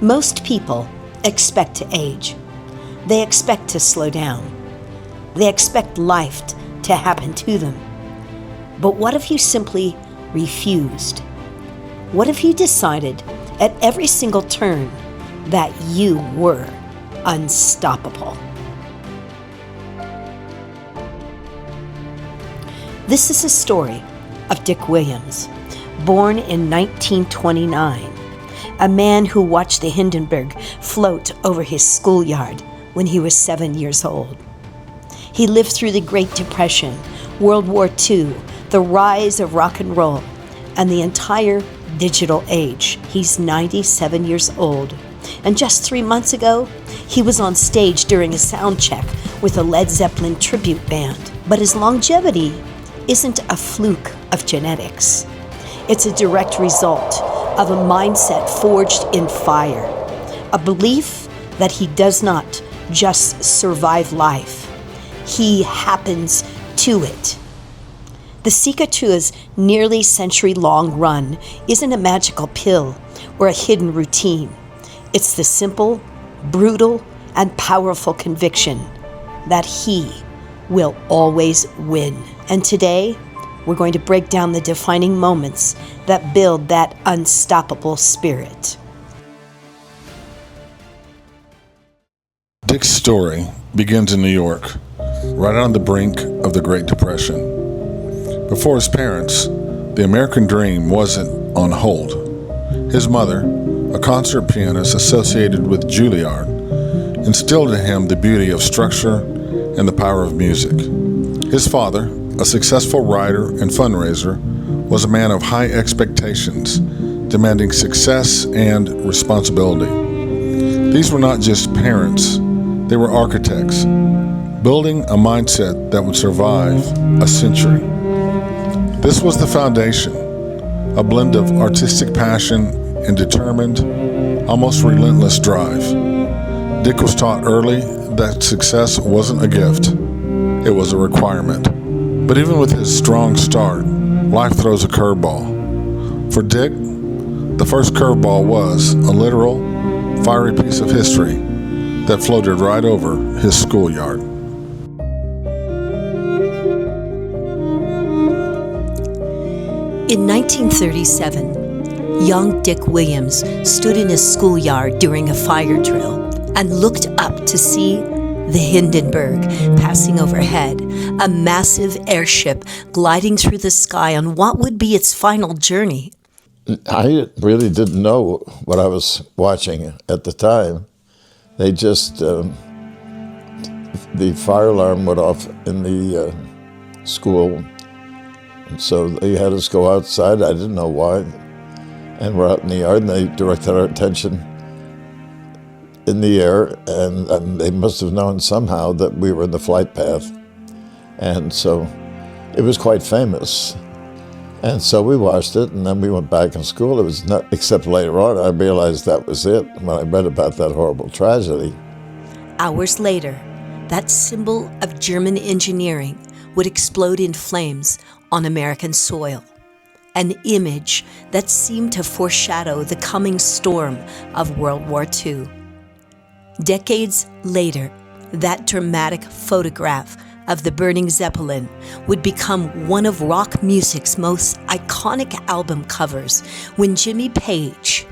Most people expect to age. They expect to slow down. They expect life to happen to them. But what if you simply refused? What if you decided at every single turn that you were unstoppable? This is a story of Dick Williams, born in 1929, a man who watched the Hindenburg float over his schoolyard when he was 7 years old. He lived through the Great Depression, World War II, the rise of rock and roll, and the entire digital age. He's 97 years old. And just 3 months ago, he was on stage during a sound check with a Led Zeppelin tribute band. But his longevity isn't a fluke of genetics. It's a direct result of a mindset forged in fire, a belief that he does not just survive life, he happens to it. The secret to his nearly century-long run isn't a magical pill or a hidden routine. It's the simple, brutal, and powerful conviction that he will always win. And today, we're going to break down the defining moments that build that unstoppable spirit. Dick's story begins in New York, right on the brink of the Great Depression. Before his parents, the American dream wasn't on hold. His mother, a concert pianist associated with Juilliard, instilled in him the beauty of structure and the power of music. His father, a successful writer and fundraiser, was a man of high expectations, demanding success and responsibility. These were not just parents, they were architects, building a mindset that would survive a century. This was the foundation, a blend of artistic passion and determined, almost relentless drive. Dick was taught early that success wasn't a gift, it was a requirement. But even with his strong start, life throws a curveball. For Dick, the first curveball was a literal, fiery piece of history that floated right over his schoolyard. In 1937, young Dick Williams stood in his schoolyard during a fire drill and looked up to see the Hindenburg passing overhead, a massive airship gliding through the sky on what would be its final journey. I really didn't know what I was watching at the time. They just, the fire alarm went off in the school. And so they had us go outside. I didn't know why. And we're out in the yard, and they directed our attention in the air, and they must have known somehow that we were in the flight path. And so it was quite famous. And so we watched it, and then we went back in school. It was not, except later on, I realized that was it when I read about that horrible tragedy. Hours later, that symbol of German engineering would explode in flames on American soil, an image that seemed to foreshadow the coming storm of World War II. Decades later, that dramatic photograph of the burning Zeppelin would become one of rock music's most iconic album covers when Jimmy Page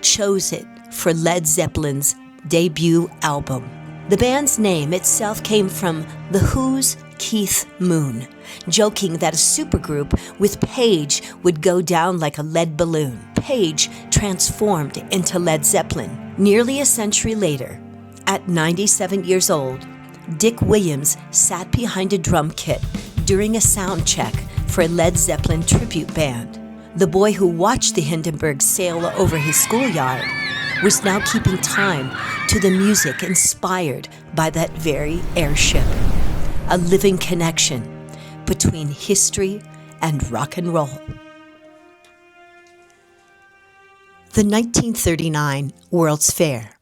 chose it for Led Zeppelin's debut album. The band's name itself came from The Who's Keith Moon, joking that a supergroup with Page would go down like a lead balloon. Page transformed into Led Zeppelin. Nearly a century later, at 97 years old, Dick Williams sat behind a drum kit during a sound check for a Led Zeppelin tribute band. The boy who watched the Hindenburg sail over his schoolyard was now keeping time to the music inspired by that very airship. A living connection between history and rock and roll. The 1939 World's Fair.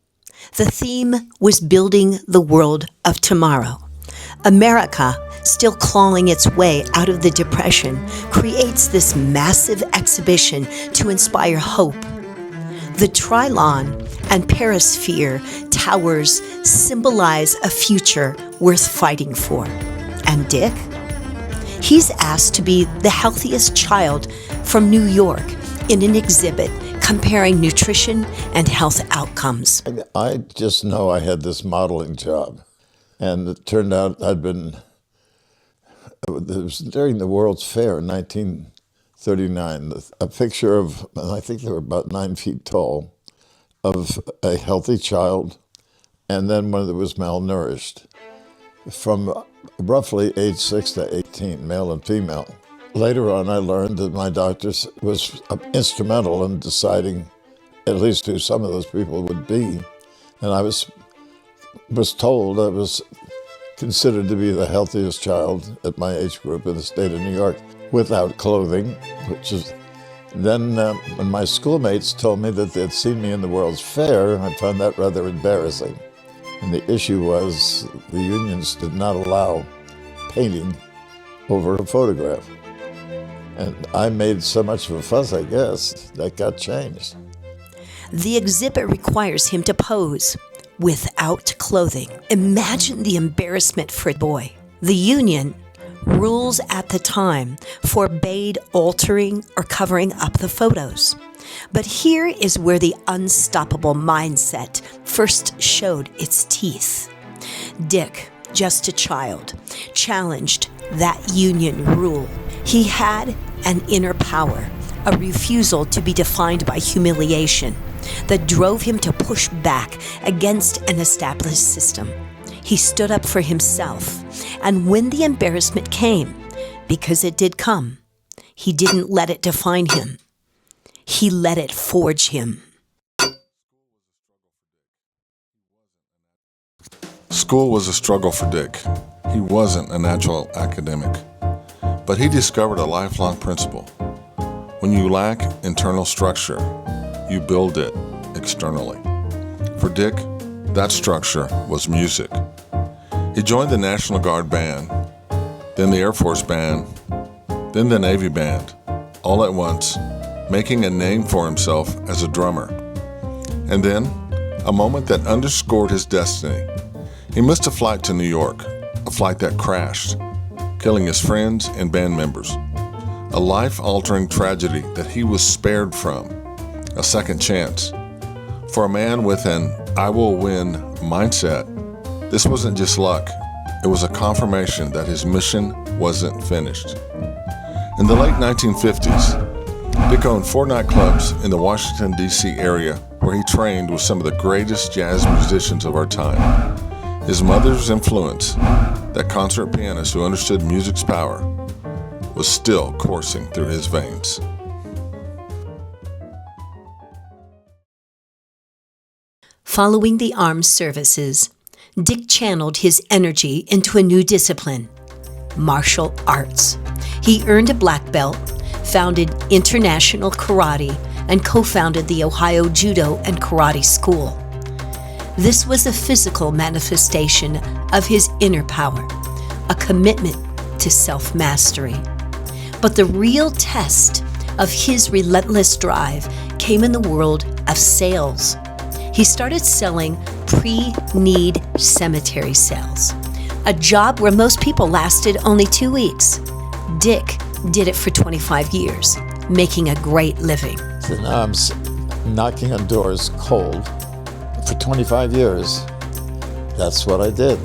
The theme was building the world of tomorrow. America, still clawing its way out of the Depression, creates this massive exhibition to inspire hope. The Trilon and Perisphere towers symbolize a future worth fighting for. And Dick? He's asked to be the healthiest child from New York in an exhibit comparing nutrition and health outcomes. I just know I had this modeling job, and it turned out it was during the World's Fair in 1939, a picture of, I think they were about 9 feet tall, of a healthy child, and then one that was malnourished, from roughly age 6 to 18, male and female. Later on, I learned that my doctor was instrumental in deciding at least who some of those people would be. And I was told I was considered to be the healthiest child at my age group in the state of New York without clothing, which is... Then when my schoolmates told me that they'd seen me in the World's Fair, I found that rather embarrassing. And the issue was the unions did not allow painting over a photograph. And I made so much of a fuss, I guess, that got changed. The exhibit requires him to pose without clothing. Imagine the embarrassment for a boy. The union, rules at the time, forbade altering or covering up the photos. But here is where the unstoppable mindset first showed its teeth. Dick, just a child, challenged that union rule. He had an inner power, a refusal to be defined by humiliation, that drove him to push back against an established system. He stood up for himself, and when the embarrassment came, because it did come, he didn't let it define him. He let it forge him. School was a struggle for Dick. He wasn't a natural academic. But he discovered a lifelong principle. When you lack internal structure, you build it externally. For Dick, that structure was music. He joined the National Guard Band, then the Air Force Band, then the Navy Band, all at once, making a name for himself as a drummer. And then, a moment that underscored his destiny. He missed a flight to New York, a flight that crashed, killing his friends and band members. A life-altering tragedy that he was spared from, a second chance. For a man with an "I will win" mindset, this wasn't just luck, it was a confirmation that his mission wasn't finished. In the late 1950s, Dick owned 4 nightclubs in the Washington, D.C. area where he trained with some of the greatest jazz musicians of our time. His mother's influence, that concert pianist who understood music's power, was still coursing through his veins. Following the armed services, Dick channeled his energy into a new discipline, martial arts. He earned a black belt, founded International Karate, and co-founded the Ohio Judo and Karate School. This was a physical manifestation of his inner power, a commitment to self-mastery. But the real test of his relentless drive came in the world of sales. He started selling pre-need cemetery sales, a job where most people lasted only 2 weeks. Dick did it for 25 years, making a great living. So now I'm knocking on doors cold for 25 years. That's what I did.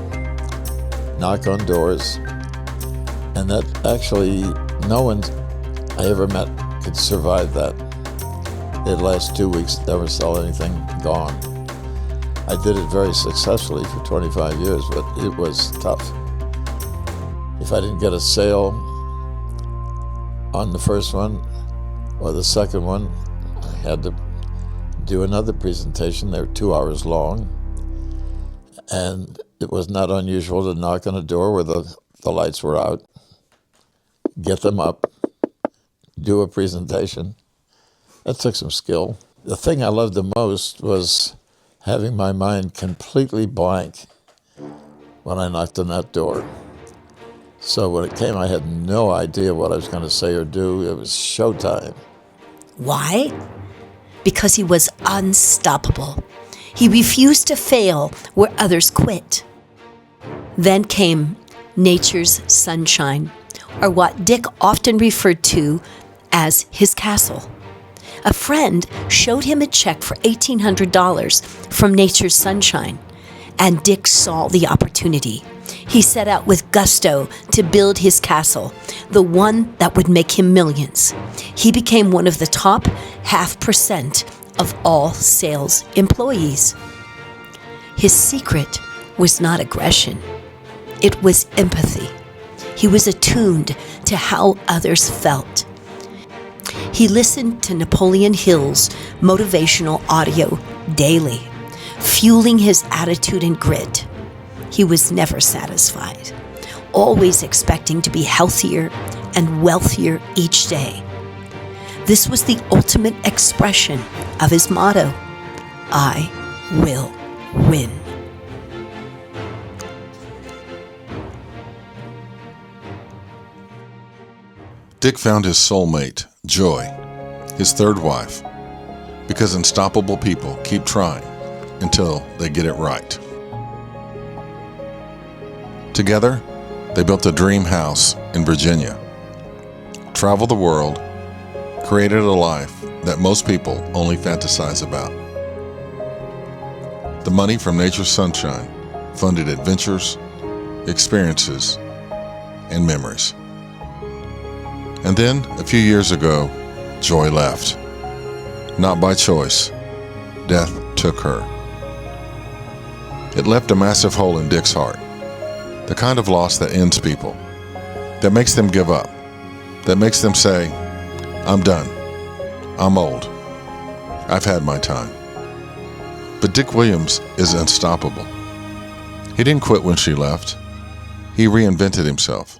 Knock on doors. And that actually, no one I ever met could survive that. The last 2 weeks, never sell anything, gone. I did it very successfully for 25 years, but it was tough. If I didn't get a sale on the first one or the second one, I had to do another presentation. They were 2 hours long. And it was not unusual to knock on a door where the lights were out, get them up, do a presentation. That took some skill. The thing I loved the most was having my mind completely blank when I knocked on that door. So when it came, I had no idea what I was going to say or do. It was showtime. Why? because he was unstoppable. He refused to fail where others quit. Then came nature's sunshine, or what Dick often referred to as his castle. A friend showed him a check for $1,800 from nature's sunshine, and Dick saw the opportunity. He set out with gusto to build his castle, the one that would make him millions. He became one of the top 0.5% of all sales employees. His secret was not aggression. It was empathy. He was attuned to how others felt. He listened to Napoleon Hill's motivational audio daily, fueling his attitude and grit. He was never satisfied, always expecting to be healthier and wealthier each day. This was the ultimate expression of his motto, I will win. Dick found his soulmate, Joy, his third wife, because unstoppable people keep trying until they get it right. Together, they built a dream house in Virginia, traveled the world, created a life that most people only fantasize about. The money from nature's sunshine funded adventures, experiences, and memories. And then, a few years ago, Joy left. Not by choice. Death took her. It left a massive hole in Dick's heart. The kind of loss that ends people, that makes them give up, that makes them say, I'm done. I'm old. I've had my time. But Dick Williams is unstoppable. He didn't quit when she left. He reinvented himself.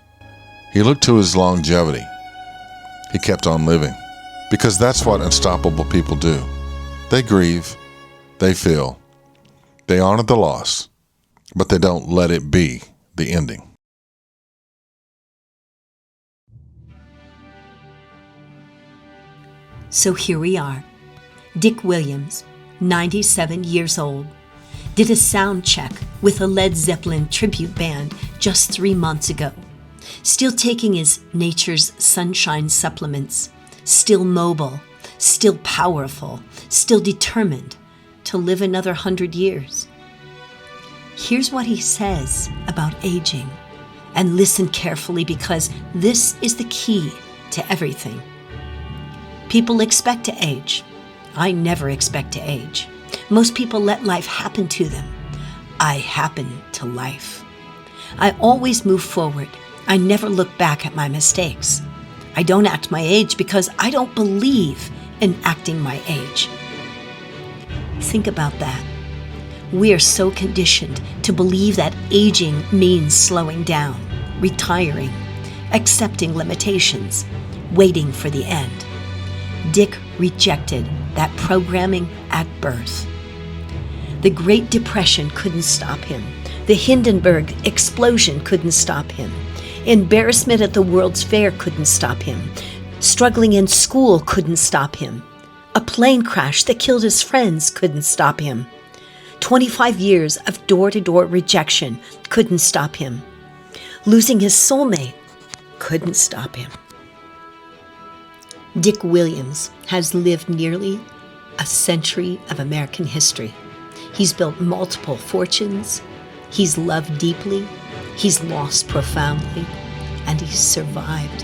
He looked to his longevity. He kept on living, because that's what unstoppable people do. They grieve, they feel, they honor the loss, but they don't let it be the ending. So here we are. Dick Williams, 97 years old, did a sound check with a Led Zeppelin tribute band just 3 months ago. Still taking his nature's sunshine supplements, still mobile, still powerful, still determined to live another 100 years. Here's what he says about aging, and listen carefully because this is the key to everything. People expect to age. I never expect to age. Most people let life happen to them. I happen to life. I always move forward. I never look back at my mistakes. I don't act my age because I don't believe in acting my age. Think about that. We are so conditioned to believe that aging means slowing down, retiring, accepting limitations, waiting for the end. Dick rejected that programming at birth. The Great Depression couldn't stop him. The Hindenburg explosion couldn't stop him. Embarrassment at the World's Fair couldn't stop him. Struggling in school couldn't stop him. A plane crash that killed his friends couldn't stop him. 25 years of door-to-door rejection couldn't stop him. Losing his soulmate couldn't stop him. Dick Williams has lived nearly a century of American history. He's built multiple fortunes. He's loved deeply. He's lost profoundly. And he's survived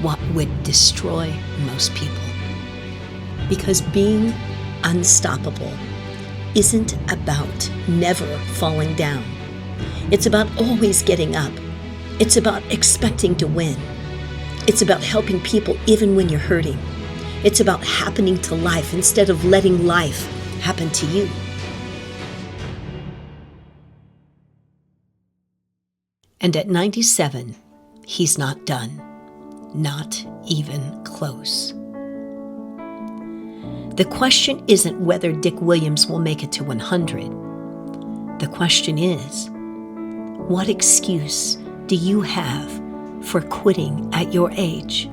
what would destroy most people. Because being unstoppable isn't about never falling down. It's about always getting up. It's about expecting to win. It's about helping people even when you're hurting. It's about happening to life instead of letting life happen to you. And at 97, he's not done. Not even close. The question isn't whether Dick Williams will make it to 100. The question is, what excuse do you have for quitting at your age?